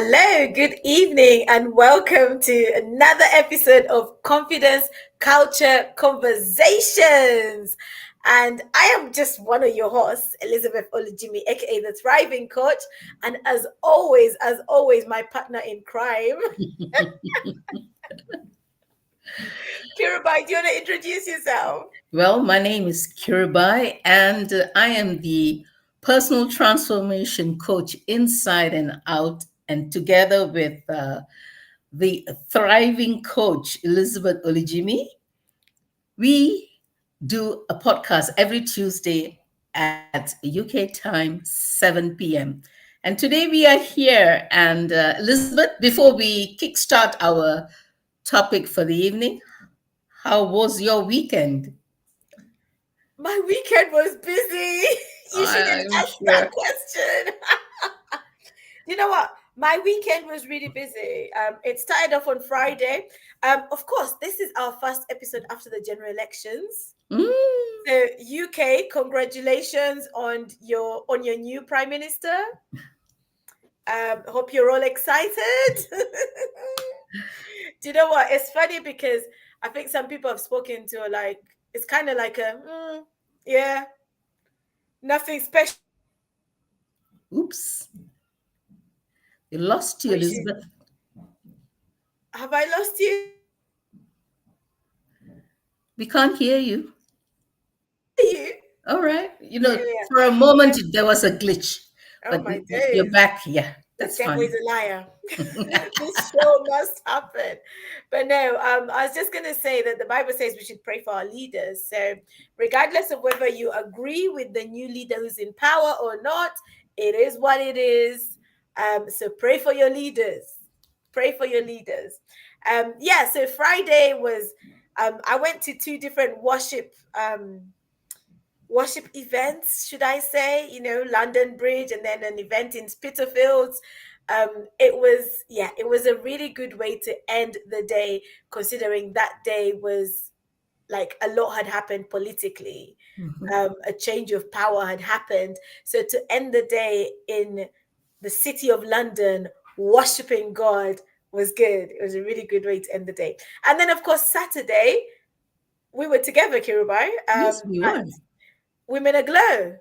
Hello, good evening, and welcome to another episode of Confidence Culture Conversations. And I am just one of your hosts, Elizabeth Olujimi, aka the Thriving Coach. And as always, my partner in crime, Kirabai. Do you want to introduce yourself? Well, my name is Kiribai, and I am the personal transformation coach inside and out. And together with the thriving coach, Elizabeth Olijimi, we do a podcast every Tuesday at UK time, 7 p.m. And today we are here. And Elizabeth, before we kickstart our topic for the evening, how was your weekend? My weekend was busy. You shouldn't I'm ask that sure. question. You know what? My weekend was really busy. It started off on Friday. Of course, this is our first episode after the general elections. Mm. So UK, congratulations on your new prime minister. Hope you're all excited. Do you know what? It's funny because I think some people have spoken to like it's kind of like yeah, nothing special. Oops, you lost you, We should Elizabeth. have I lost you? We can't hear you. You? All right. Yeah, yeah. For a Yeah. moment there was a glitch, Oh but my you're days. back. Yeah, The that's devil is fine. a liar. This show must happen. But no, I was just gonna say that the Bible says we should pray for our leaders. So regardless of whether you agree with the new leader who's in power or not, it is what it is. So pray for your leaders. Pray for your leaders. Yeah, so Friday was I went to two different worship events, should I say, London Bridge and then an event in Spitalfields. It was a really good way to end the day, considering that day was like a lot had happened politically. Mhm. A change of power had happened. So to end the day in the city of London, worshiping God was good. It was a really good way to end the day. And then, of course, Saturday, we were together, Kirubai, Yes, we at were. Women Aglow,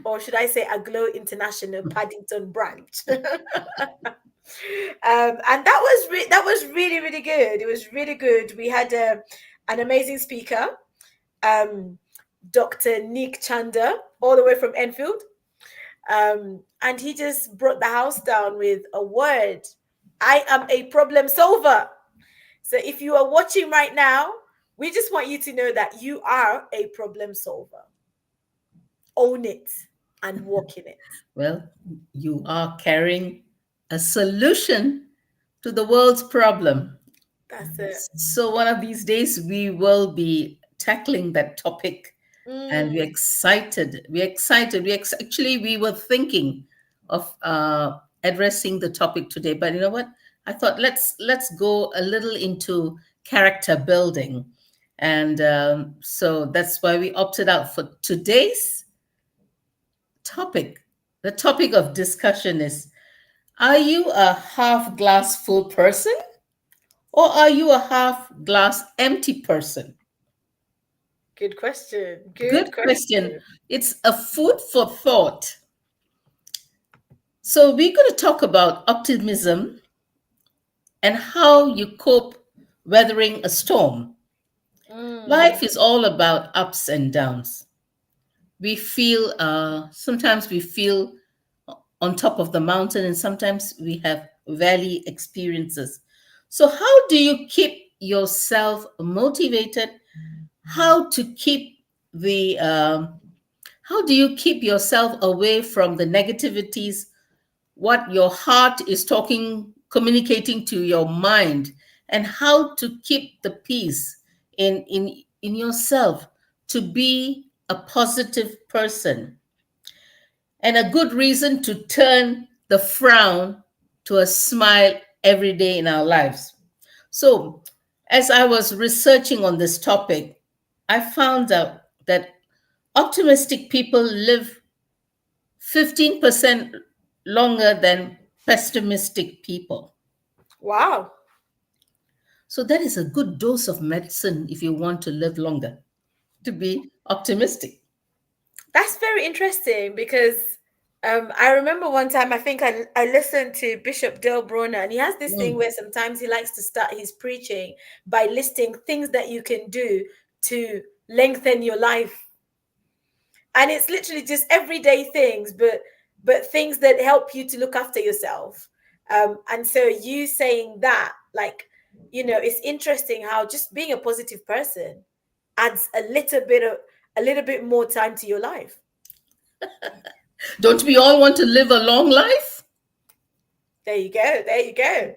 or should I say Aglow International Paddington branch. And that was really really good. It was really good. We had an amazing speaker, um, Dr. Nick Chanda, all the way from Enfield, and he just brought the house down with a word. I am a problem solver. So if you are watching right now, we just want you to know that you are a problem solver. Own it and walk in it. Well, you are carrying a solution to the world's problem. That's it. So one of these days we will be tackling that topic, and we're Mm. excited. We're excited. Actually, we were thinking of addressing the topic today, but you know what? I thought let's go a little into character building, and so that's why we opted out for today's topic. The topic of discussion is: Are you a half glass full person, or are you a half glass empty person? Good question. Good Good question. question. It's a food for thought. So, we're going to talk about optimism and how you cope weathering a storm. Life Mm. is all about ups and downs. Sometimes we feel on top of the mountain, and sometimes we have valley experiences. So, how do you keep yourself motivated? How to keep the how do you keep yourself away from the negativities, what your heart is communicating to your mind, and how to keep the peace in yourself to be a positive person, and a good reason to turn the frown to a smile every day in our lives. So, as I was researching on this topic, I found out that optimistic people live 15% longer than pessimistic people. Wow. So that is a good dose of medicine if you want to live longer, to be optimistic. That's very interesting because I remember one time I think I listened to Bishop Dale Bronner, and he has this thing Mm. where sometimes he likes to start his preaching by listing things that you can do to lengthen your life. And it's literally just everyday things, but things that help you to look after yourself. And so you saying that, like, it's interesting how just being a positive person adds a little bit more time to your life. Don't we all want to live a long life? There you go. There you go.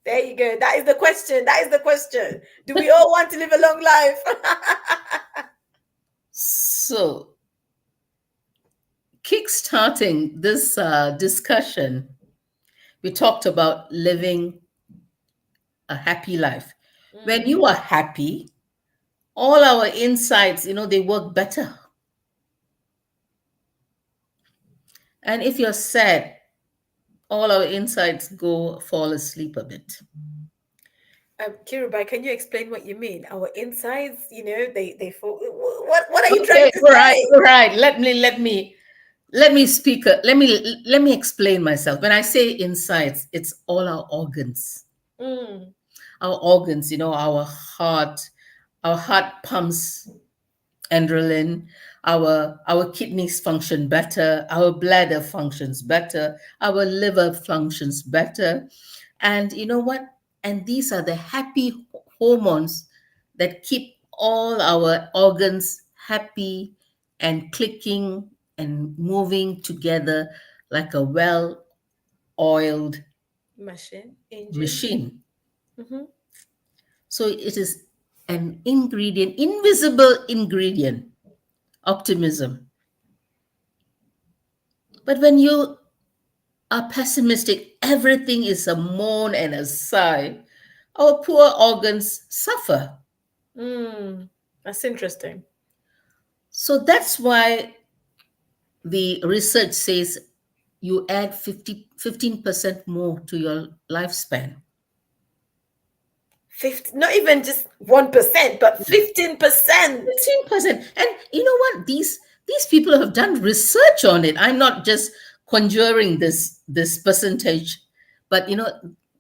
There you go. That is the question. That is the question. Do we all want to live a long life? So, kickstarting this discussion, we talked about living a happy life. When Mm. you are happy, all our insights, they work better. And if you're sad, all our insights go fall asleep a bit. Kirubai, can you explain what you mean? Our insides, they fall. What are you trying Okay, to all right, say? all right. Let me speak. Let me explain myself. When I say insides, it's all our organs. Mm, Our organs, our heart pumps adrenaline, our kidneys function better, our bladder functions better, our liver functions better. And you know what? And these are the happy hormones that keep all our organs happy and clicking and moving together like a well oiled machine, engine. machine. Mm-hmm. So it is an ingredient, invisible ingredient, optimism. But when you are pessimistic, everything is a moan and a sigh. Our poor organs suffer. Mm, that's interesting. So that's why the research says you add 15% more to your lifespan. 50, not even just 1%, but 15%. 15%. And you know what? These people have done research on it. I'm not just conjuring this percentage, but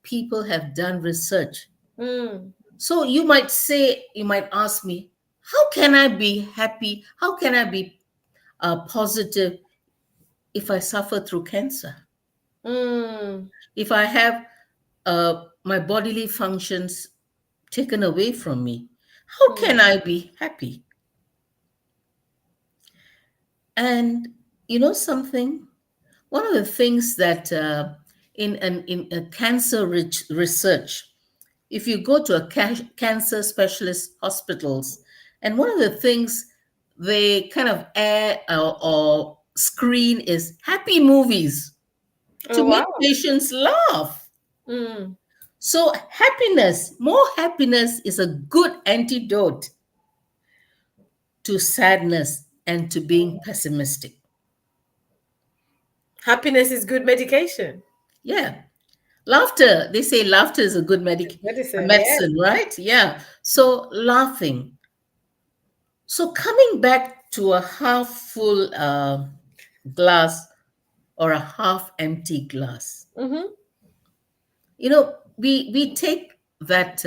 people have done research. Mm, So you might ask me, how can I be happy? How can I be positive if I suffer through cancer? mm, If I have my bodily functions taken away from me, how can mm, I be happy? And something, one of the things that in a cancer research, if you go to a cancer specialist hospitals, and one of the things they kind of air or screen is happy movies to oh, make wow. patients laugh. Mm, So more happiness is a good antidote to sadness and to being pessimistic. happiness is good medication. Yeah. Laughter, they say laughter is a good Medicine, yeah. medicine, right? Yeah. So laughing. So coming back to a half full glass or a half empty glass, Mm-hmm. we take that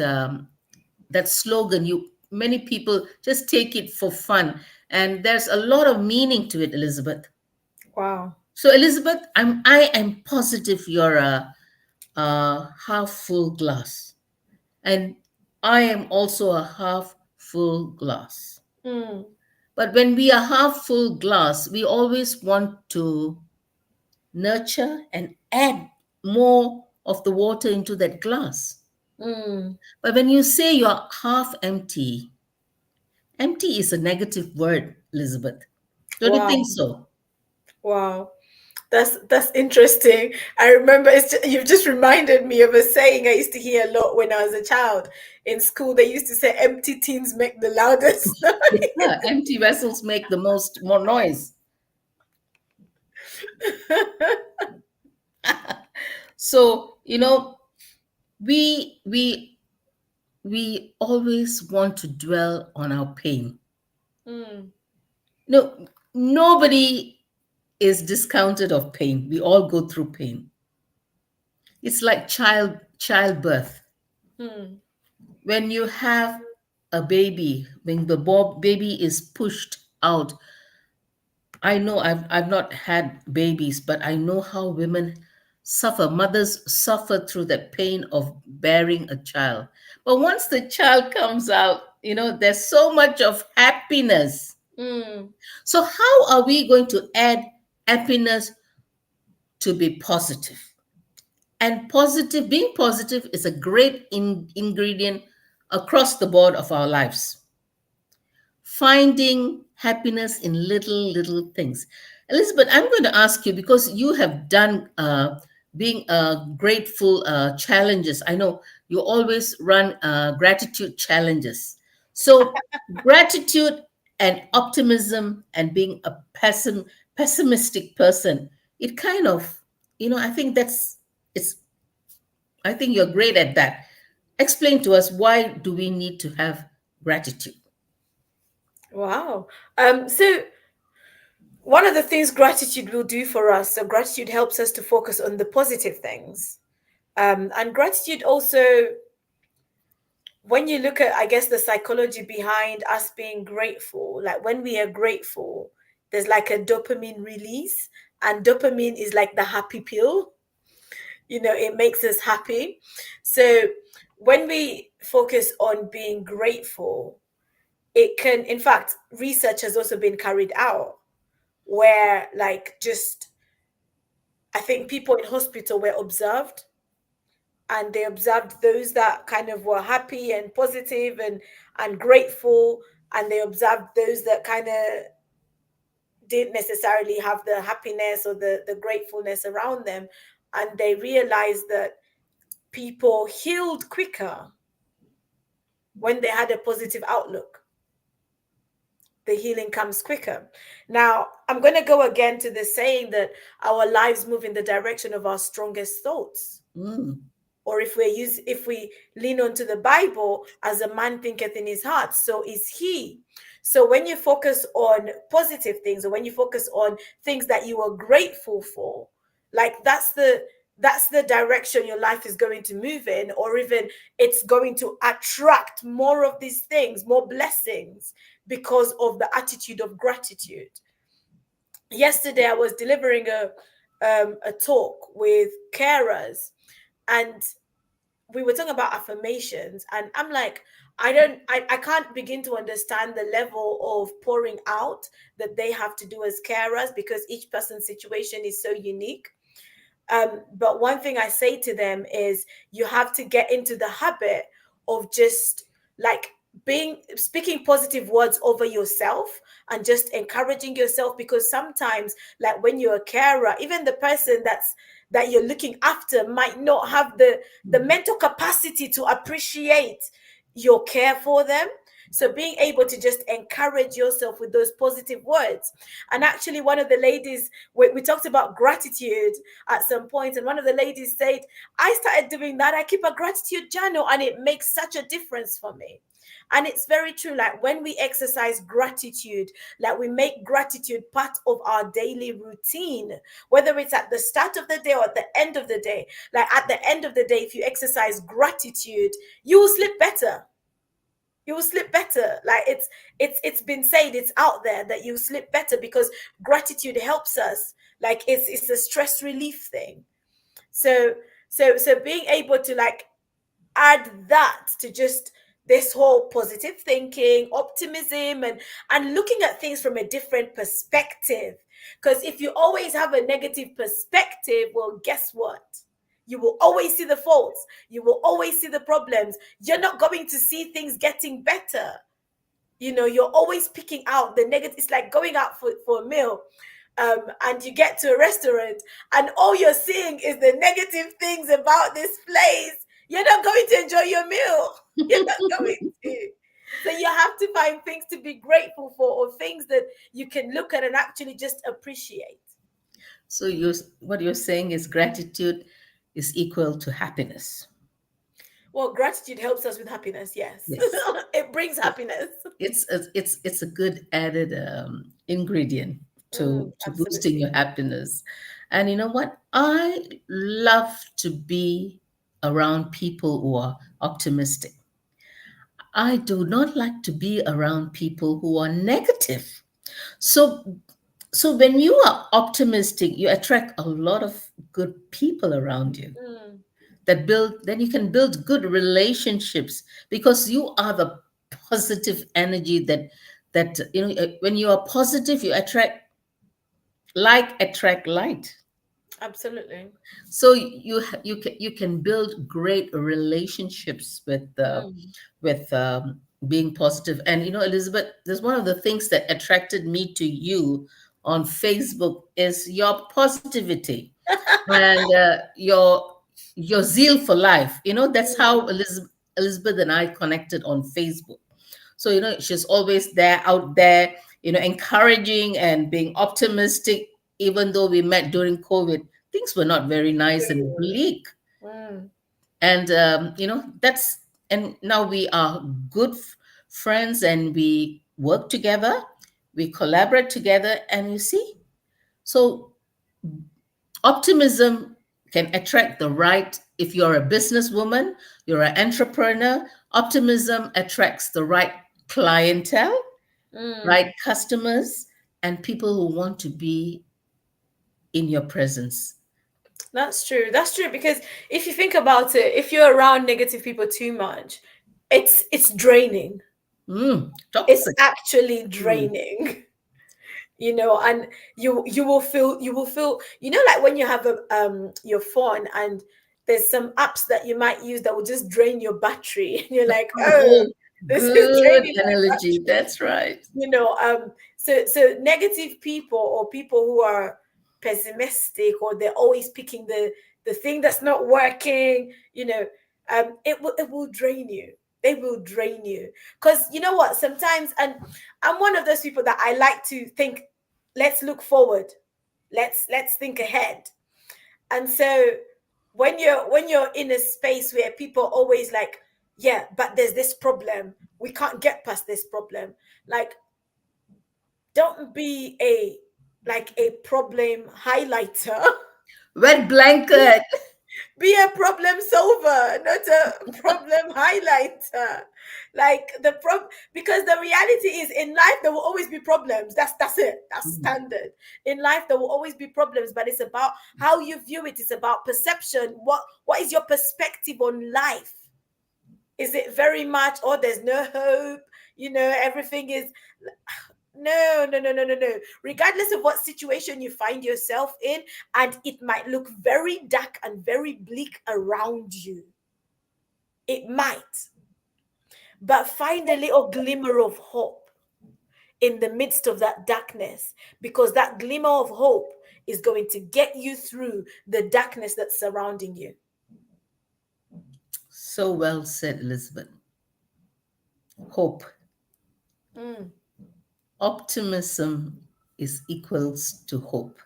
slogan. Many people just take it for fun, and there's a lot of meaning to it, Elizabeth. Wow. So Elizabeth, I am positive you're a half full glass, and I am also a half full glass. Mm, But when we are half full glass, we always want to nurture and add more of the water into that glass. mm, But when you say you're half empty, empty is a negative word, Elizabeth. Don't you think wow. so? Wow. That's interesting. I remember you've just reminded me of a saying I used to hear a lot when I was a child in school. They used to say, "Empty tins make the loudest." Yeah, empty vessels make the most more noise. So, we we always want to dwell on our pain. Mm, No, nobody is discounted of pain. We all go through pain. It's like childbirth. mm, When you have a baby, when the baby is pushed out, I know I've not had babies, but I know how women suffer, mothers suffer through the pain of bearing a child. But once the child comes out, there's so much of happiness. mm. So, how are we going to add happiness to be positive? And being positive is a great ingredient across the board of our lives. Finding happiness in little things. Elizabeth, I'm going to ask you, because you have done being grateful challenges. I know you always run gratitude challenges. So gratitude and optimism and being a pessimistic person, it kind of, I think it's I think you're great at that. Explain to us, why do we need to have gratitude? Wow. So one of the things gratitude will do for us, so gratitude helps us to focus on the positive things. And gratitude also, when you look at, I guess, the psychology behind us being grateful, like when we are grateful, there's like a dopamine release, and dopamine is like the happy pill. It makes us happy. So when we focus on being grateful, it can, in fact, research has also been carried out where, like, just, I think people in hospital were observed, and they observed those that kind of were happy and positive and grateful, and they observed those that kind of didn't necessarily have the happiness or the gratefulness around them, and they realized that people healed quicker when they had a positive outlook. The healing comes quicker. Now, I'm going to go again to the saying that our lives move in the direction of our strongest thoughts. Mm. Or if we lean onto the Bible, as a man thinketh in his heart, so is he. So when you focus on positive things, or when you focus on things that you are grateful for, like that's the direction your life is going to move in, or even it's going to attract more of these things, more blessings, because of the attitude of gratitude. Yesterday I was delivering a talk with carers, and we were talking about affirmations, and I'm like, I can't begin to understand the level of pouring out that they have to do as carers, because each person's situation is so unique. But one thing I say to them is, you have to get into the habit of just, like, being speaking positive words over yourself and just encouraging yourself, because sometimes, like, when you're a carer, even the person that you're looking after might not have the mental capacity to appreciate your care for them. So being able to just encourage yourself with those positive words. And actually, one of the ladies, we talked about gratitude at some point, and one of the ladies said, I started doing that. I keep a gratitude journal, and it makes such a difference for me. And it's very true. Like, when we exercise gratitude, like, we make gratitude part of our daily routine, whether it's at the start of the day or at the end of the day. Like, at the end of the day, if you exercise gratitude, you will sleep better. You will sleep better. Like, it's been said, it's out there, that you sleep better because gratitude helps us. Like, it's a stress relief thing. So being able to, like, add that to just this whole positive thinking, optimism, and looking at things from a different perspective. Because if you always have a negative perspective, well, guess what? You will always see the faults. You will always see the problems. You're not going to see things getting better. You're always picking out the negative. It's like going out for a meal, and you get to a restaurant, and all you're seeing is the negative things about this place. You're not going to enjoy your meal. You're not going to. So you have to find things to be grateful for, or things that you can look at and actually just appreciate. So what you're saying is, gratitude is equal to happiness. Well, gratitude helps us with happiness. Yes, Yes. it brings It, happiness. it's a good added ingredient to boosting Absolutely. your happiness. And you know what? I love to be around people who are optimistic. I do not like to be around people who are negative. So so when you are optimistic, you attract a lot of good people around you Mm, that build, then you can build good relationships because you are the positive energy that when you are positive, you attract like attract light. absolutely. So you can build great relationships Mm, with being positive. And Elizabeth, there's one of the things that attracted me to you on Facebook is your positivity and your zeal for life. That's how mm, Elizabeth and I connected on Facebook. So she's always there, out there, encouraging and being optimistic. Even though we met during COVID, things were not very nice and really. bleak. Mm. And that's and now we are good friends, and we work together, we collaborate together, and you see, so optimism can attract the right. If you're a businesswoman, you're an entrepreneur, optimism attracts the right clientele, right Mm. customers, and people who want to be in your presence. That's true. That's true because if you think about it, if you're around negative people too much, it's draining. It's Toxic. actually Mm. draining. And you will feel like when you have your phone and there's some apps that you might use that will just drain your battery and you're like, oh, Oh, this is good draining my analogy. battery. That's right. So negative people or people who are pessimistic or they're always picking the thing that's not working, it will drain you. They will drain you because you know what, sometimes, and I'm one of those people that I like to think, let's look forward, let's think ahead. And so when you're in a space where people always like, yeah, but there's this problem, we can't get past this problem, like, don't be a problem highlighter. Wet be, blanket. be a problem solver, not a problem highlighter. Like because the reality is, in life there will always be problems. That's it. That's standard. In life there will always be problems, but it's about how you view it. It's about perception. What is your perspective on life? Is it very much, oh, there's no hope, everything is, no, no, no, no, no, no. Regardless of what situation you find yourself in, and it might look very dark and very bleak around you, it might, but find a little glimmer of hope in the midst of that darkness, because that glimmer of hope is going to get you through the darkness that's surrounding you. So well said, Elizabeth. Hope. Mm, Optimism is equals to hope.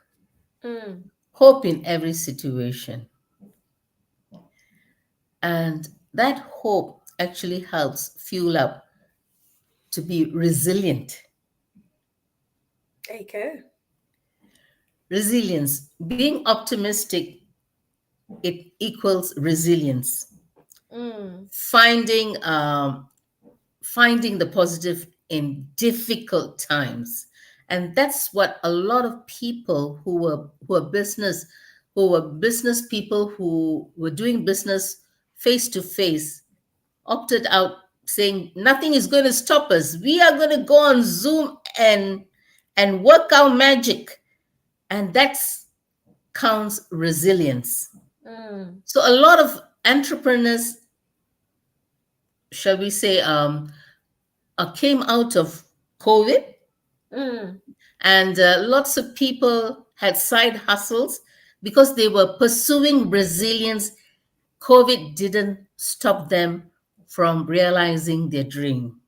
mm, Hope in every situation. And that hope actually helps fuel up to be resilient. there you go. Resilience. Being optimistic, it equals resilience. Mm, Finding the positive in difficult times. And that's what a lot of people who were business people who were doing business face to face opted out, saying nothing is going to stop us. We are going to go on Zoom and work our magic. And that's counts resilience. mm, So a lot of entrepreneurs, shall we say, came out of COVID, mm. and lots of people had side hustles because they were pursuing resilience. COVID didn't stop them from realizing their dream.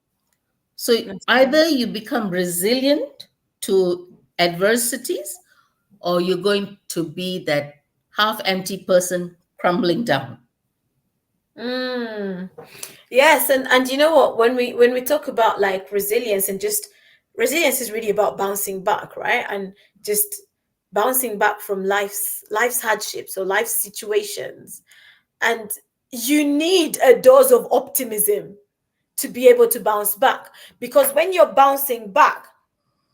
So That's true. either you become resilient to adversities, or you're going to be that half empty person crumbling down. Mm. Yes, and you know what? When we talk about like resilience and just resilience is really about bouncing back, right? And just bouncing back from life's hardships or life situations. And you need a dose of optimism to be able to bounce back, because when you're bouncing back,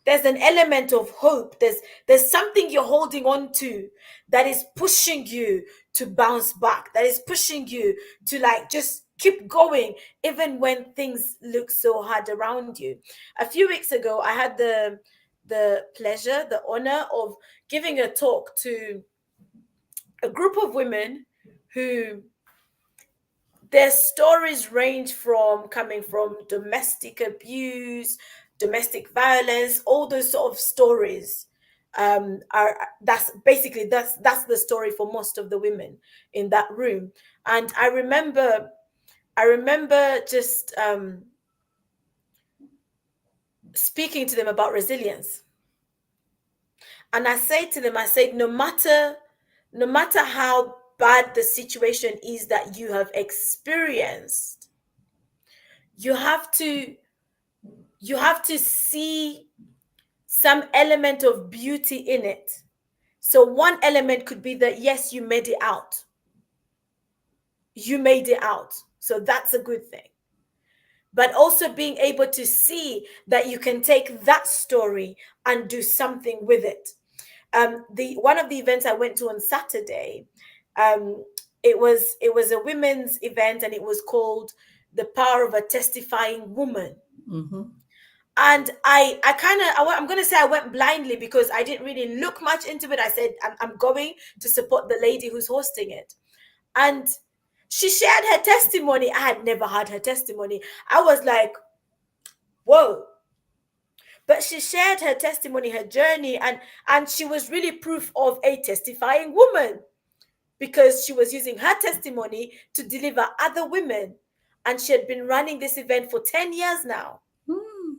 there's an element of hope. There's something you're holding on to that is pushing you to bounce back, that is pushing you to like just keep going even when things look so hard around you. A few weeks ago I had the pleasure, the honor of giving a talk to a group of women who, their stories range from coming from domestic abuse, domestic violence, all those sort of stories. Are That's basically that's the story for most of the women in that room. And I remember just speaking to them about resilience. And I say to them, I said, no matter how bad the situation is that you have experienced, you have to you have to see some element of beauty in it. So one element could be that yes, you made it out. You made it out. So that's a good thing. But also being able to see that you can take that story and do something with it. The one of the events I went to on Saturday, it was a women's event, and it was called "The Power of a Testifying Woman." Mm-hmm. And I kind of I'm going to say I went blindly because I didn't really look much into it. I said I'm going to support the lady who's hosting it. And she shared her testimony. I had never heard her testimony. I was like, whoa. But she shared her testimony, her journey, and she was really proof of a testifying woman, because she was using her testimony to deliver other women. And she had been running this event for 10 years now. Mm.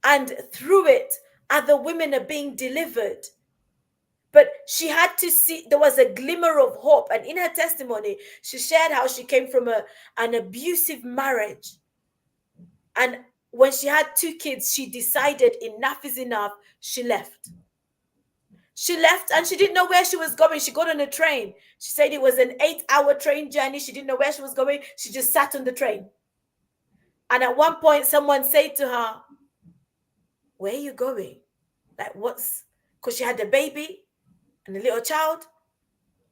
And through it, other women are being delivered. But she had to see, there was a glimmer of hope. And in her testimony, she shared how she came from an abusive marriage. And when she had 2 kids, she decided enough is enough. She left. She left and she didn't know where she was going. She got on a train. She said it was an 8-hour train journey. She didn't know where she was going. She just sat on the train. And at one point, someone said to her, "Where are you going? Like, what's," because she had a baby and a little child.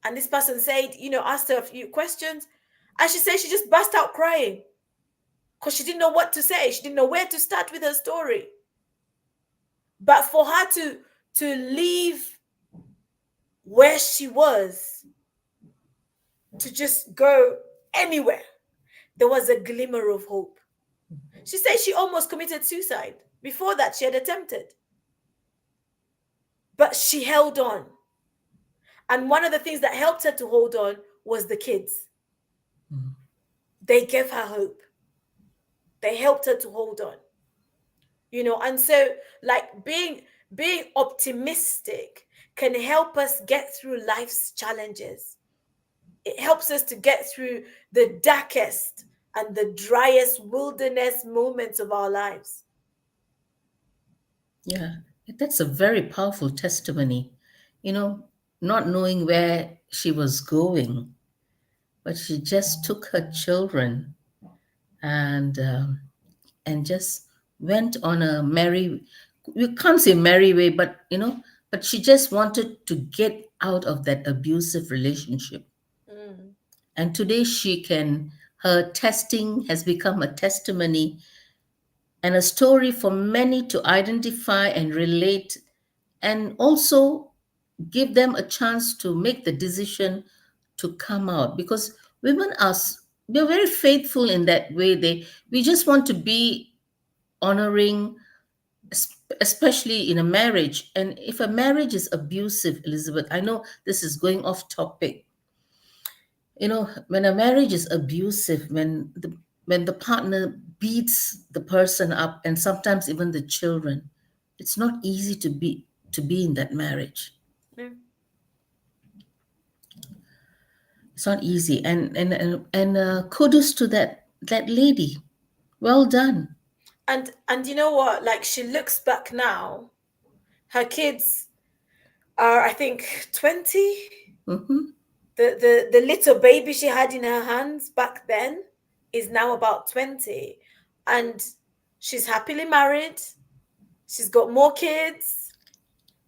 And this person said, asked her a few questions. And she said she just burst out crying because she didn't know what to say. She didn't know where to start with her story. But for her to leave where she was, to just go anywhere, there was a glimmer of hope. She said she almost committed suicide. Before that, she had attempted. But she held on. And one of the things that helped her to hold on was the kids. Mm. They gave her hope. They helped her to hold on. And so like being optimistic can help us get through life's challenges. It helps us to get through the darkest and the driest wilderness moments of our lives. Yeah, that's a very powerful testimony. You know, not knowing where she was going, but she just took her children and just went on a merry, we can't say merry way, but but she just wanted to get out of that abusive relationship. Mm, And today her testing has become a testimony and a story for many to identify and relate, and also give them a chance to make the decision to come out, because women they're very faithful in that way. We just want to be honoring, especially in a marriage. And if a marriage is abusive, Elizabeth, I know this is going off topic. When a marriage is abusive, when the partner beats the person up, and sometimes even the children, it's not easy to be in that marriage. yeah. It's not easy. And kudos to that lady. Well done. And you know what? Like, she looks back now, her kids are, I think, 20. Hmm. The little baby she had in her hands back then is now about 20, and she's happily married. She's got more kids,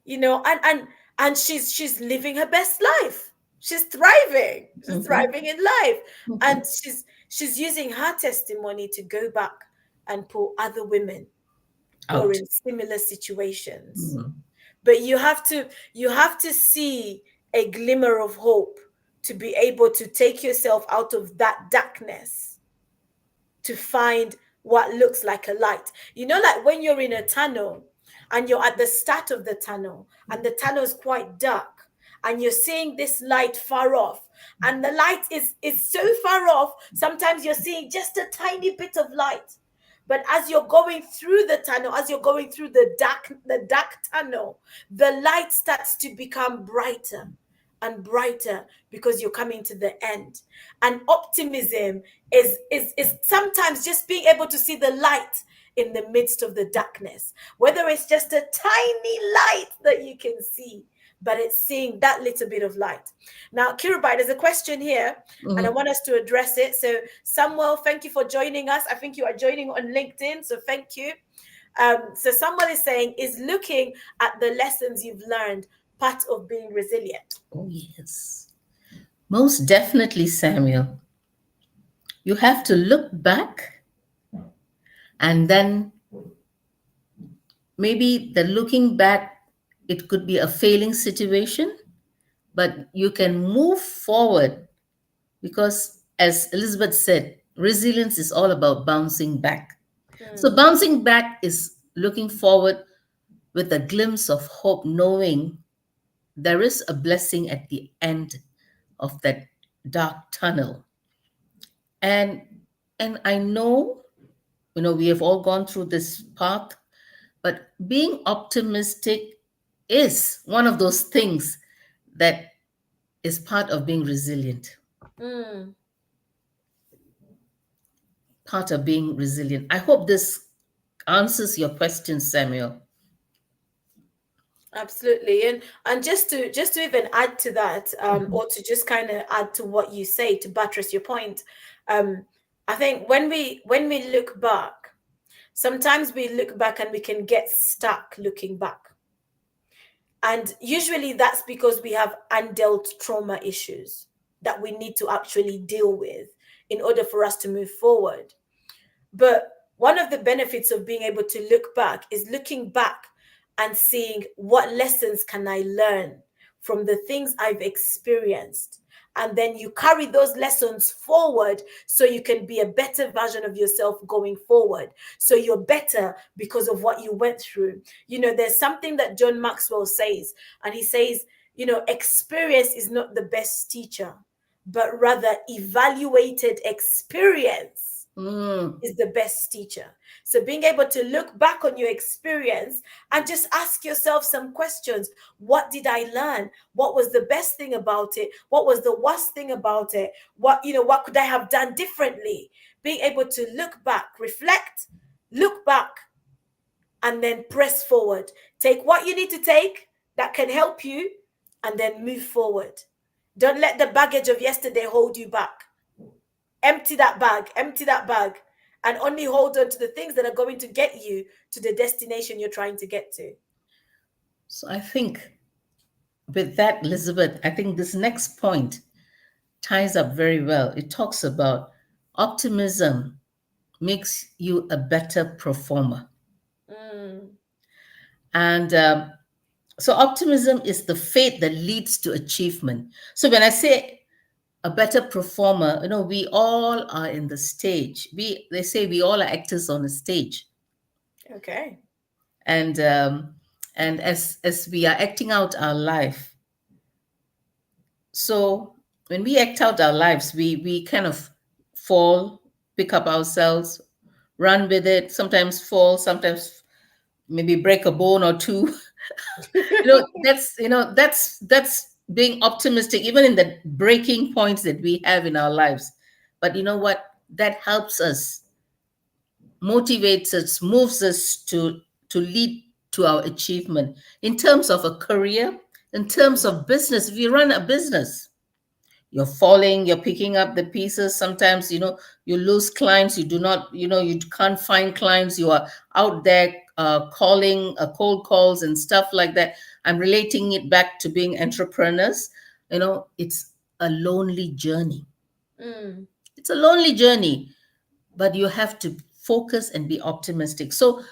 and she's living her best life. She's thriving. She's Hmm. thriving in life, Hmm. and she's using her testimony to go back and pull other women who are Out. in similar situations. Mm. But you have to see a glimmer of hope to be able to take yourself out of that darkness, to find what looks like a light. Like when you're in a tunnel and you're at the start of the tunnel and the tunnel is quite dark and you're seeing this light far off, and the light is so far off, sometimes you're seeing just a tiny bit of light. But as you're going through the tunnel, as you're going through the dark tunnel, the light starts to become brighter and brighter because you're coming to the end. And optimism is sometimes just being able to see the light in the midst of the darkness, whether it's just a tiny light that you can see, but it's seeing that little bit of light. Now, Kirabai, there's a question here, and I Mhm. want us to address it. So, Samuel, thank you for joining us. I think you are joining on LinkedIn, so thank you. So, someone is saying, is looking at the lessons you've learned part of being resilient? Oh, yes. Most definitely, Samuel. You have to look back, and then maybe the looking back, it could be a failing situation, but you can move forward because, as Elizabeth said, resilience is all about bouncing back. So, Mm, bouncing back is looking forward with a glimpse of hope, knowing there is a blessing at the end of that dark tunnel. And and I know, we have all gone through this path, but being optimistic is one of those things that is part of being resilient. mm. Part of being resilient. I hope this answers your question, Samuel. Absolutely. And just to even add to that, Mhm. or to just kind of add to what you say to buttress your point, um, I think when we look back, sometimes we look back and we can get stuck looking back. And usually that's because we have undealt trauma issues that we need to actually deal with in order for us to move forward. But one of the benefits of being able to look back is looking back and seeing what lessons can I learn from the things I've experienced. And then you carry those lessons forward so you can be a better version of yourself going forward. So you're better because of what you went through. There's something that John Maxwell says, and he says, experience is not the best teacher, but rather evaluated experience Mm. is the best teacher. So being able to look back on your experience and just ask yourself some questions. What did I learn? What was the best thing about it? What was the worst thing about it? What could I have done differently? Being able to look back, reflect, look back, and then press forward. Take what you need to take that can help you, and then move forward. Don't let the baggage of yesterday hold you back. Empty that bag, and only hold on to the things that are going to get you to the destination you're trying to get to. So I think with that, Elizabeth, I think this next point ties up very well. It talks about optimism makes you a better performer. Mm, And so optimism is the faith that leads to achievement. So when I say a better performer, we all are in the stage. They say we all are actors on a stage. okay. And as we are acting out our life, so when we act out our lives, we kind of fall, pick up ourselves, run with it, sometimes fall, sometimes maybe break a bone or two. That's being optimistic, even in the breaking points that we have in our lives. But you know what? That helps us, motivates us, moves us to lead to our achievement in terms of a career, in terms of business. If you run a business, you're falling, you're picking up the pieces. Sometimes, you lose clients, you do not, you can't find clients, you are out there calling cold calls and stuff like that. I'm relating it back to being entrepreneurs. It's a lonely journey. Mm. It's a lonely journey, but you have to focus and be optimistic. So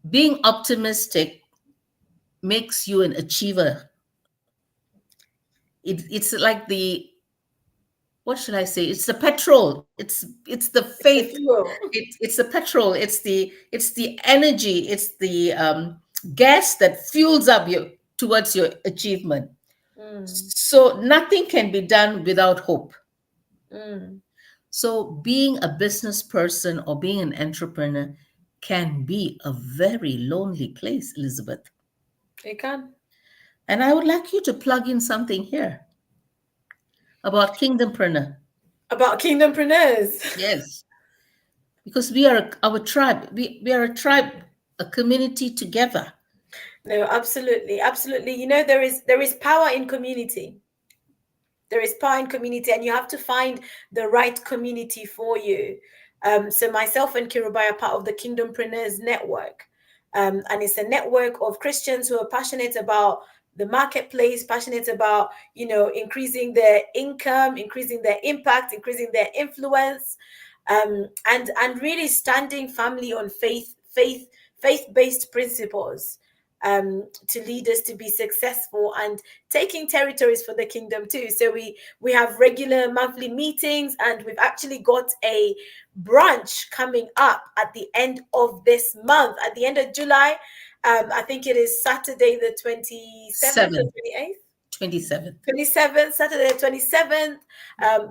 being optimistic makes you an achiever. It's like the, what should I say? It's the petrol. It's the It's faith. the fuel. It's the petrol. It's the energy. It's the gas that fuels up you towards your achievement. Mm. So nothing can be done without hope. Mm. So being a business person or being an entrepreneur can be a very lonely place, Elizabeth. It can. And I would like you to plug in something here about kingdompreneur. About kingdompreneurs. Yes, because we are our tribe. We are a tribe, a community together. No, absolutely, absolutely. There is power in community. There is power in community, and you have to find the right community for you. So myself and Kirubai are part of the Kingdompreneurs Network, and it's a network of Christians who are passionate about the marketplace, passionate about increasing their income, increasing their impact, increasing their influence, and really standing family on faith-based principles, to lead us to be successful and taking territories for the kingdom too. So we have regular monthly meetings, and we've actually got a branch coming up at the end of this month, at the end of July. I think it is Saturday the 27th or 7th, 28th. 27th. 27th, Saturday the 27th.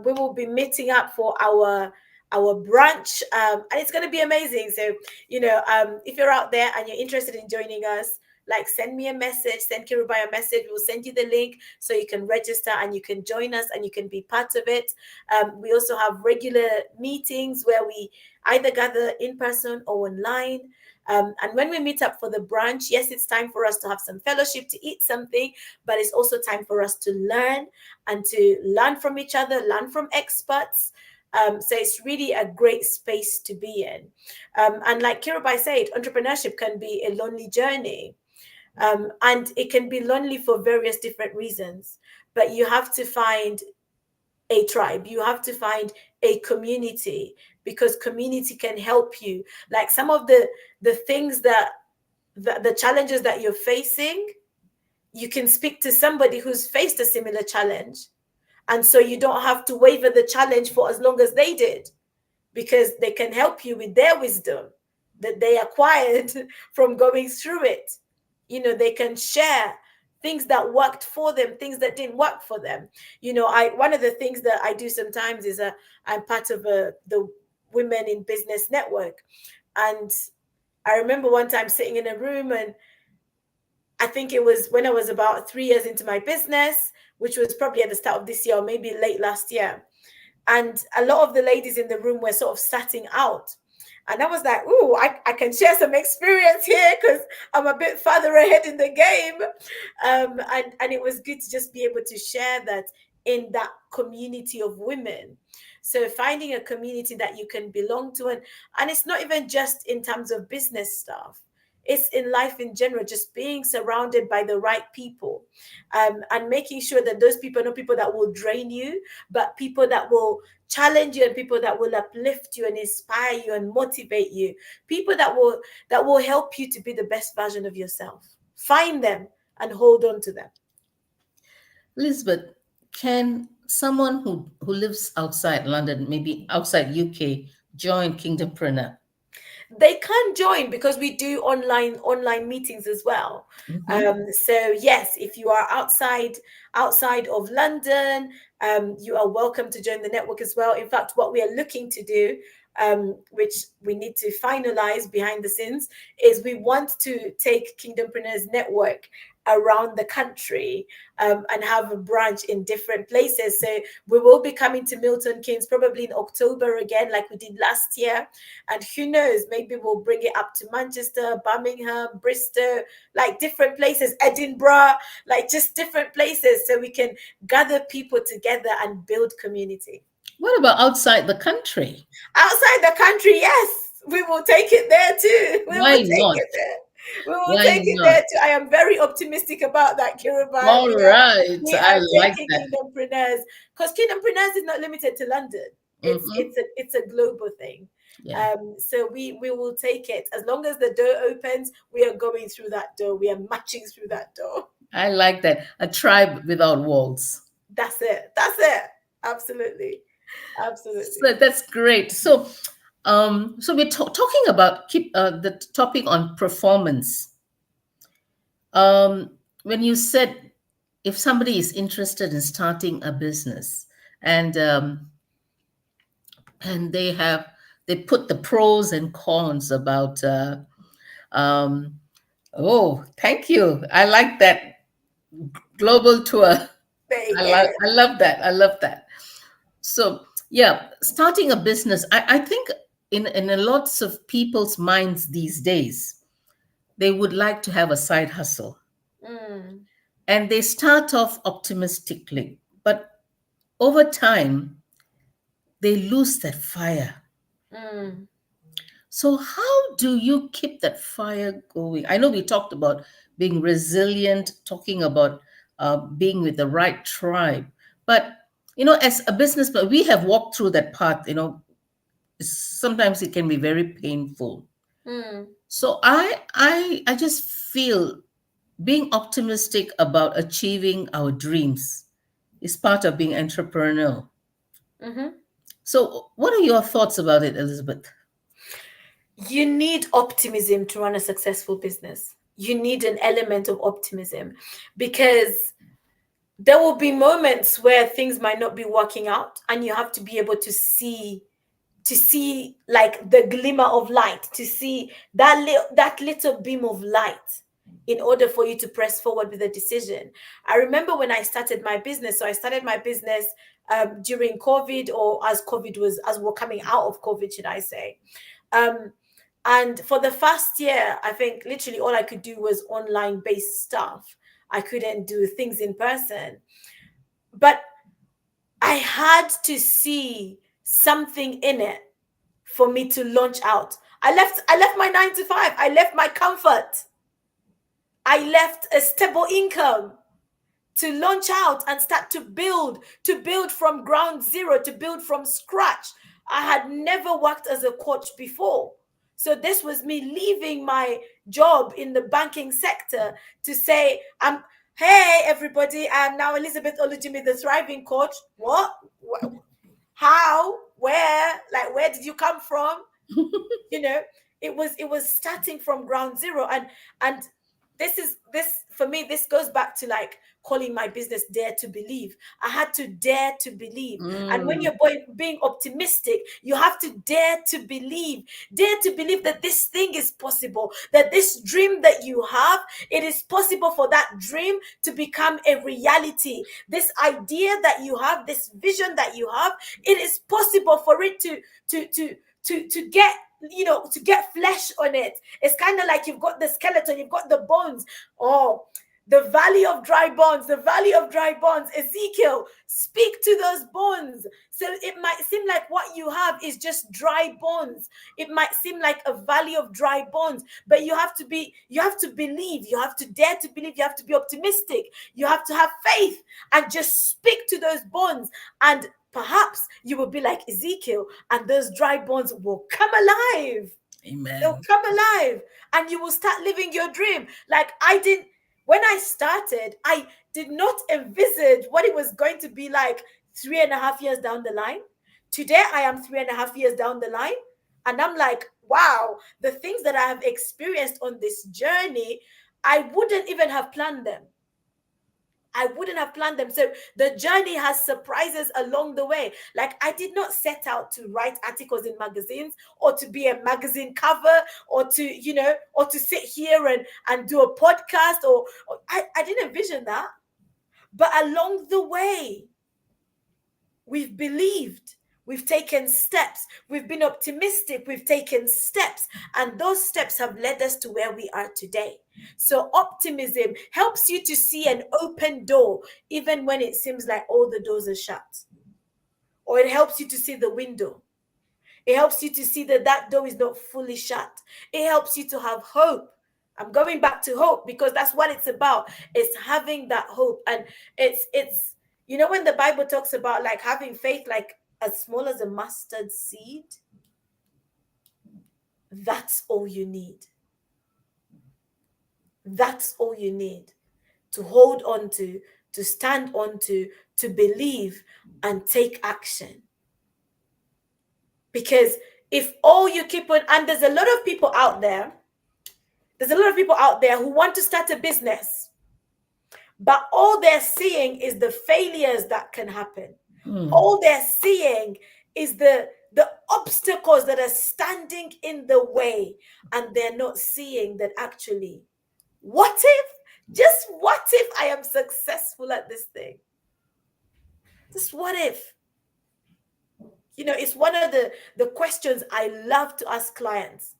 We will be meeting up for our brunch, and it's going to be amazing. So if you're out there and you're interested in joining us, like, send me a message, send Kirubai a message. We'll send you the link so you can register and you can join us and you can be part of it. We also have regular meetings where we either gather in person or online. And when we meet up for the brunch, yes, it's time for us to have some fellowship, to eat something, but it's also time for us to learn and to learn from each other, learn from experts. So it's really a great space to be in. And like Kirubai said, entrepreneurship can be a lonely journey. And it can be lonely for various different reasons. But you have to find a tribe, you have to find a community, because community can help you. Like some of the things that the challenges that you're facing, you can speak to somebody who's faced a similar challenge, and so you don't have to waver the challenge for as long as they did, because they can help you with their wisdom that they acquired from going through it. They can share things that worked for them, things that didn't work for them. I One of the things that I do sometimes is I'm part of the Women in Business Network, and I remember one time sitting in a room, and I think it was when I was about 3 years into my business, which was probably at the start of this year or maybe late last year. And a lot of the ladies in the room were sort of starting out. And I was like, ooh, I can share some experience here because I'm a bit further ahead in the game. And it was good to just be able to share that in that community of women. So finding a community that you can belong to, and it's not even just in terms of business stuff. It's in life in general, just being surrounded by the right people, and making sure that those people are not people that will drain you, but people that will challenge you, and people that will uplift you and inspire you and motivate you, people that will help you to be the best version of yourself. Find them and hold on to them. Elizabeth, can someone who lives outside London, maybe outside UK, join Kingdompreneur? They can join because we do online meetings as well. Mhm. So yes, if you are outside of London, you are welcome to join the network as well. In fact, what we are looking to do, which we need to finalize behind the scenes, is we want to take Kingdompreneurs Network around the country, and have a branch in different places. So we will be coming to Milton Keynes probably in October again, like we did last year. And who knows, maybe we'll bring it up to Manchester, Birmingham, Bristol, like different places, Edinburgh, like just different places, so we can gather people together and build community. What about outside the country? Outside the country, yes, we will take it there too. We will Why take not? it there. We will Why take it not? there too. I am very optimistic about that, Kiruba. All right. We I are like taking that. Kingdompreneurs, because Kingdompreneurs is not limited to London. Hmm. It's a global thing. Yeah, So we will take it as long as the door opens. We are going through that door. We are marching through that door. I like that. A tribe without walls. That's it. That's it. Absolutely. So Absolutely. that's great. So we're talking about keep the topic on performance. When you said if somebody is interested in starting a business and they have they put the pros and cons about um, oh, thank you. I like that global tour. There you I go. love I love that. I love that. So yeah, starting a business, I think in a lots of people's minds these days, they would like to have a side hustle. Mm, And they start off optimistically, but over time they lose that fire. mm, So how do you keep that fire going? I know we talked about being resilient, talking about being with the right tribe, but as a businessman, we have walked through that path. Sometimes it can be very painful. mm. So I just feel being optimistic about achieving our dreams is part of being entrepreneurial. Hmm. So what are your thoughts about it, Elizabeth? You need optimism to run a successful business. You need an element of optimism, because there will be moments where things might not be working out, and you have to be able to see like the glimmer of light, to see that little beam of light, in order for you to press forward with a decision. I remember when I started my business. So I started my business during COVID, or as we're coming out of COVID, should I say. Um, and for the first year, I think literally all I could do was online based stuff. I couldn't do things in person. But I had to see something in it for me to launch out. I left my 9 to 5. I left my comfort. I left a stable income to launch out and start to build from ground zero, to build from scratch. I had never worked as a coach before. So this was me leaving my job in the banking sector to say, hey everybody, I'm now Elizabeth Olujimi, the thriving coach. What? How? Where? Like, where did you come from? you know it was starting from ground zero. And this for me, this goes back to like calling my business Dare to Believe. I had to dare to believe. And when Mm, you're being optimistic, you have to dare to believe that this thing is possible, that this dream that you have, it is possible for that dream to become a reality. This idea that you have, this vision that you have, it is possible for it to get, to get flesh on it. It's kind of like you've got the skeleton, you've got the bones. Oh, the valley of dry bones, the valley of dry bones. Ezekiel, speak to those bones. So it might seem like what you have is just dry bones. It might seem like a valley of dry bones, but you have to believe, you have to dare to believe, you have to be optimistic, you have to have faith, and just speak to those bones. And perhaps you will be like Ezekiel, and those dry bones will come alive. They'll amen. come alive, and you will start living your dream. Like I did when I started, I did not envisage what it was going to be like 3.5 years down the line. Today, I am 3.5 years down the line, and I'm like, wow, the things that I have experienced on this journey, I wouldn't even have planned them. I wouldn't have planned them. So the journey has surprises along the way. Like, I did not set out to write articles in magazines, or to be a magazine cover, or to, or to sit here and do a podcast, or I didn't envision that. But along the way, we've believed, we've taken steps, we've been optimistic, we've taken steps, and those steps have led us to where we are today. So, optimism helps you to see an open door, even when it seems like all the doors are shut, or it helps you to see the window. It helps you to see that that door is not fully shut. It helps you to have hope. I'm going back to hope because that's what it's about. It's having that hope. And it's when the Bible talks about like having faith like as small as a mustard seed, that's all you need. That's all you need to hold on to stand on to believe and take action. Because if all you keep on, and there's a lot of people out there, who want to start a business, but all they're seeing is the failures that can happen. All they're seeing is the obstacles that are standing in the way, and they're not seeing that actually, what if I am successful at this thing? Just what if? It's one of the questions I love to ask clients.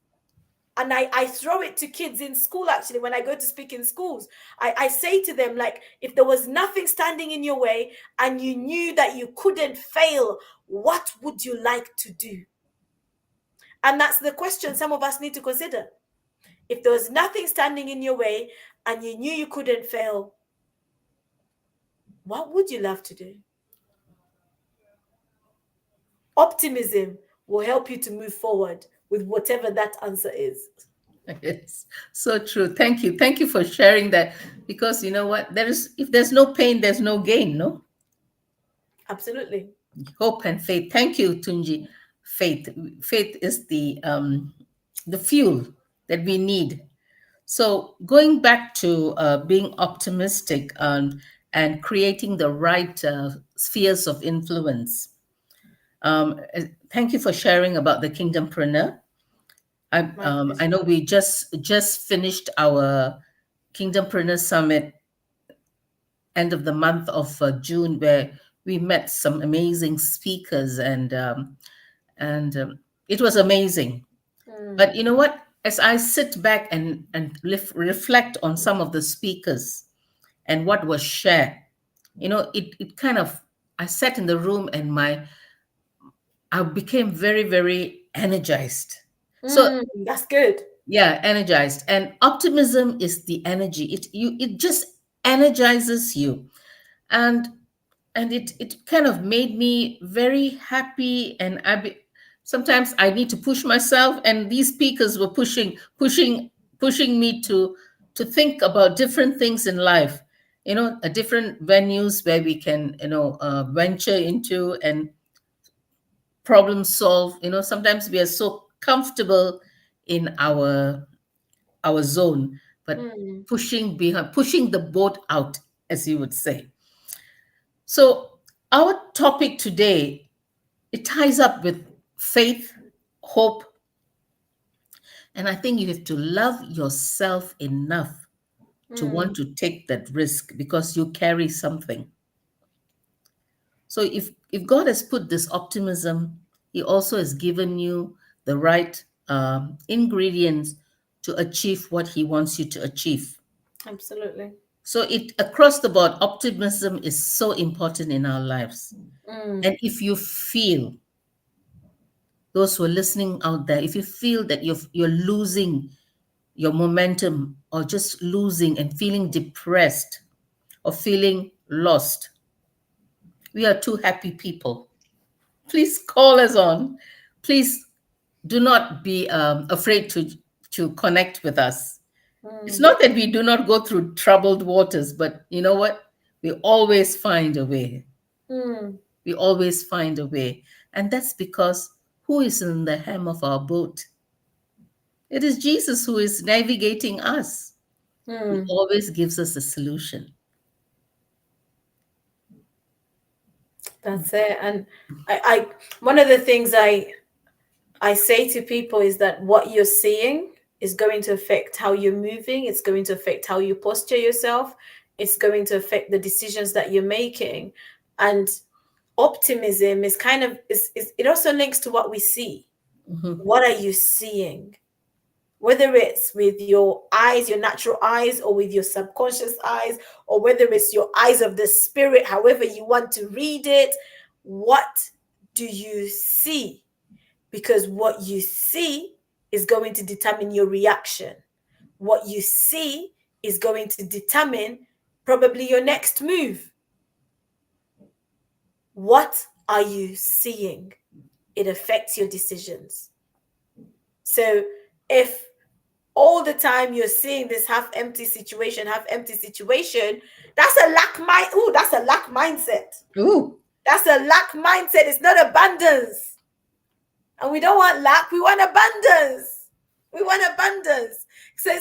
And I throw it to kids in school, actually, when I go to speak in schools. I say to them, like, if there was nothing standing in your way and you knew that you couldn't fail, what would you like to do? And that's the question some of us need to consider. If there was nothing standing in your way and you knew you couldn't fail, what would you love to do? Optimism will help you to move forward with whatever that answer is. It's so true. Thank you. Thank you for sharing that. Because you know what? If there's no pain, there's no gain, no? Absolutely. Hope and faith. Thank you, Tunji. Faith. Faith is the fuel that we need. So going back to being optimistic and creating the right spheres of influence. Thank you for sharing about the Kingdompreneur. My I pleasure. know we just finished our Kingdompreneur Summit end of the month of June, where we met some amazing speakers, and it was amazing. But you know what? As I sit back and reflect on some of the speakers and what was shared, it kind of, I sat in the room and I became very, very energized. So That's good. yeah, energized. And optimism is the energy. It just energizes you. And it kind of made me very happy, and sometimes I need to push myself, and these speakers were pushing me to think about different things in life, different venues where we can venture into and problem solve. Sometimes we are so comfortable in our zone, but Mm, pushing the boat out, as you would say. So our topic today, it ties up with faith, hope, and I think you have to love yourself enough to want mm, to take that risk because you carry something. So if God has put this optimism, He also has given you the right ingredients to achieve what He wants you to achieve. absolutely. So it across the board, optimism is so important in our lives. Mm, And if you feel, those who are listening out there, if you feel that you're losing your momentum, or just losing and feeling depressed or feeling lost, we are two happy people. Please call us on. Please do not be afraid to connect with us. It's mm, not that we do not go through troubled waters, but you know what? We always find a way. mm, We always find a way. And that's because who is in the helm of our boat? It is Jesus who is navigating us. He mm, always gives us a solution. That's it. And I one of the things I say to people is that what you're seeing is going to affect how you're moving. It's going to affect how you posture yourself. It's going to affect the decisions that you're making. And optimism is kind of is it also links to what we see. Mhm. What are you seeing? Whether it's with your eyes, your natural eyes, or with your subconscious eyes, or whether it's your eyes of the spirit, however you want to read it, what do you see? Because what you see is going to determine your reaction. What you see is going to determine probably your next move. What are you seeing? It affects your decisions. So if all the time you're seeing this half empty situation, that's a lack mind. Oh, that's a lack mindset. Ooh, That's a lack mindset. It's not abundance. And we don't want lack, we want abundance. We want abundance. So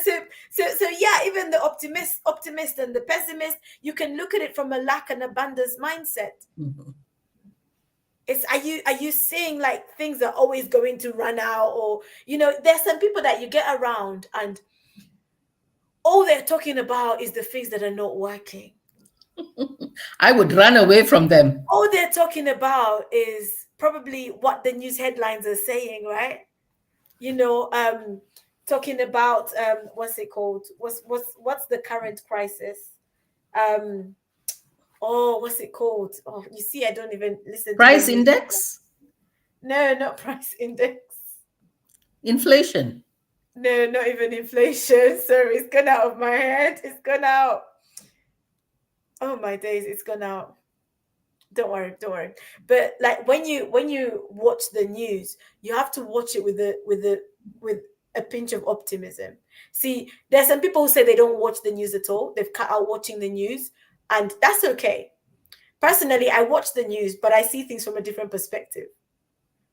yeah, even the optimist and the pessimist, you can look at it from a lack and abundance mindset. mhm. It's are you seeing like things are always going to run out, or there's some people that you get around and all they're talking about is the things that are not working. I would run away from them. All they're talking about is probably what the news headlines are saying, right? you know um Talking about what's it called, what's the current crisis. um oh, what's it called? Oh, you see, I don't even listen to the Price news. index, No, not price index. inflation. No, not even inflation. Sorry, it's gone out of my head. It's gone out. Oh my days, it's gone out. Don't worry. But like when you watch the news, you have to watch it with a pinch of optimism. See, there's some people who say they don't watch the news at all. They've cut out watching the news, and that's okay. Personally, I watch the news, but I see things from a different perspective.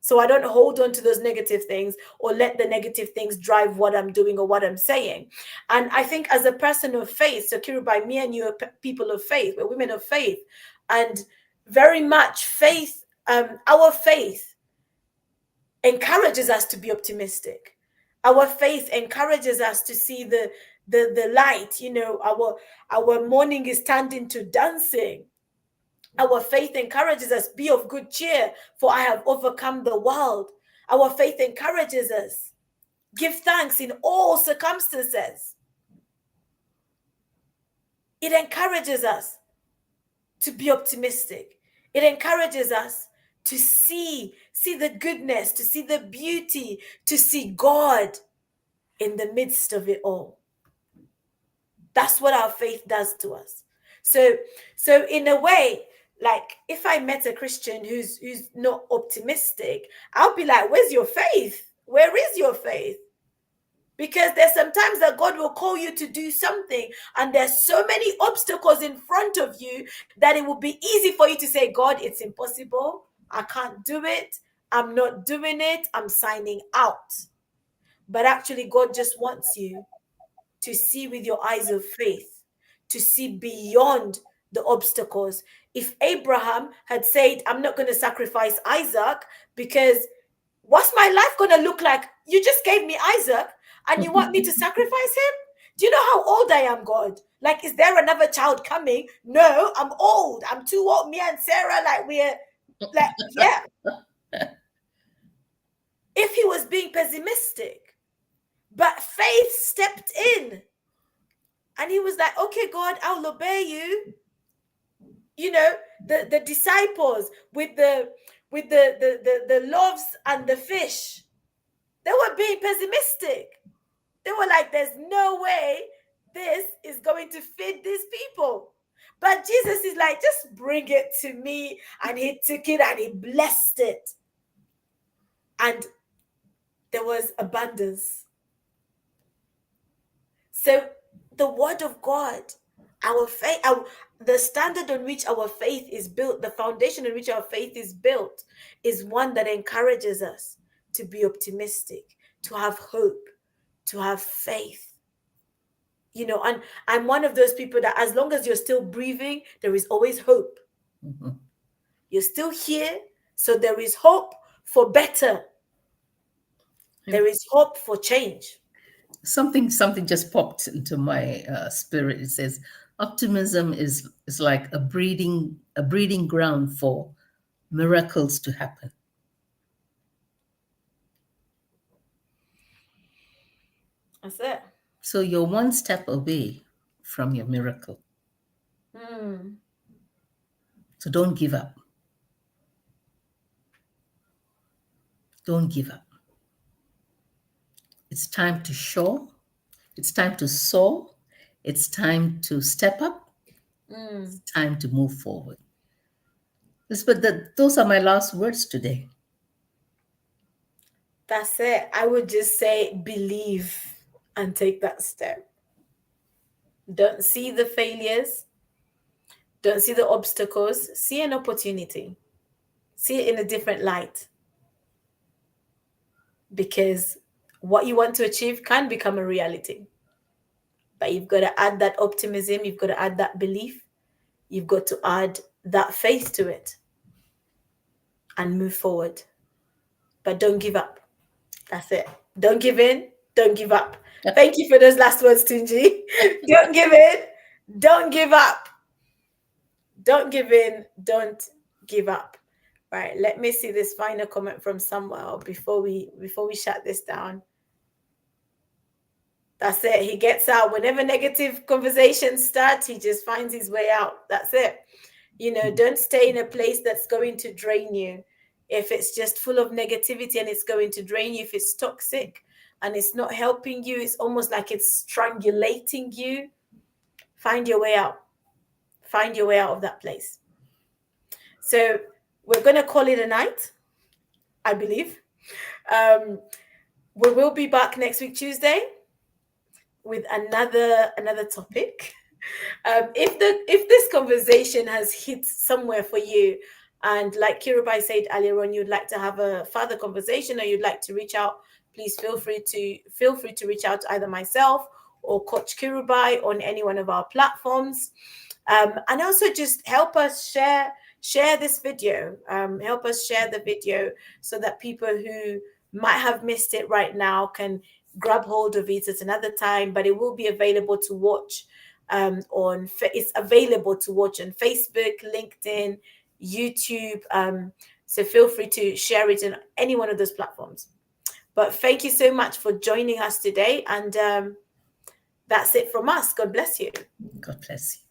So I don't hold on to those negative things or let the negative things drive what I'm doing or what I'm saying. And I think as a person of faith, so Kirubai, me and you are people of faith, we're women of faith, and very much faith, our faith encourages us to be optimistic. Our faith encourages us to see the light. Our morning is turned into dancing. Our faith encourages us, be of good cheer, for I have overcome the world. Our faith encourages us, give thanks in all circumstances. It encourages us to be optimistic. It encourages us to see the goodness, to see the beauty, to see God in the midst of it all. That's what our faith does to us. So in a way, like if I met a Christian who's not optimistic, I'll be like, where's your faith? Where is your faith? Because there's sometimes that God will call you to do something, and there's so many obstacles in front of you that it will be easy for you to say, God, it's impossible. I can't do it. I'm not doing it. I'm signing out. But actually, God just wants you to see with your eyes of faith, to see beyond the obstacles. If Abraham had said, I'm not going to sacrifice Isaac because what's my life going to look like? You just gave me Isaac and you want me to sacrifice him? Do you know how old I am, God? Like, is there another child coming? No, I'm old. I'm too old. Me and Sarah, like, we're like, yeah. If he was being pessimistic, but faith stepped in and he was like, okay, God, I'll obey you. The disciples with the loaves and the fish, they were being pessimistic. They were like, there's no way this is going to feed these people. But Jesus is like, just bring it to me. And he took it and he blessed it. And there was abundance. So the word of God, our faith, the standard on which our faith is built, the foundation on which our faith is built, is one that encourages us to be optimistic, to have hope, to have faith. And I'm one of those people that as long as you're still breathing, there is always hope. Mhm. You're still here. So there is hope for better. There is hope for change. Something just popped into my spirit. It says optimism is like a breeding ground for miracles to happen. That's it. So you're one step away from your miracle. Hmm. So don't give up. Don't give up. It's time to show. It's time to soar. It's time to step up. Hmm. It's time to move forward. But those are my last words today. That's it. I would just say believe and take that step. Don't see the failures, don't see the obstacles, see an opportunity. See it in a different light, because what you want to achieve can become a reality. But you've got to add that optimism, you've got to add that belief, you've got to add that faith to it and move forward. But don't give up. That's it. Don't give in, don't give up. Thank you for those last words, Tunji. Don't give in, don't give up. Don't give in, don't give up. Right, let me see this final comment from Samuel before we shut this down. That's it. He gets out. Whenever negative conversations start, he just finds his way out. That's it. Don't stay in a place that's going to drain you. If it's just full of negativity and it's going to drain you, if it's toxic and it's not helping you, it's almost like it's strangulating you. Find your way out. Find your way out of that place. So we're going to call it a night, I believe. We will be back next week, Tuesday, with another topic. If this conversation has hit somewhere for you, and like Kirubai said earlier on, you'd like to have a further conversation or you'd like to reach out, please feel free to reach out to either myself or Coach Kirubai on any one of our platforms. And also just help us share this video. Help us share the video so that people who might have missed it right now can grab hold of it at another time. But it will be available to watch it's available to watch on Facebook, LinkedIn, YouTube. So feel free to share it in any one of those platforms. But thank you so much for joining us today. And that's it from us. God bless you. God bless you.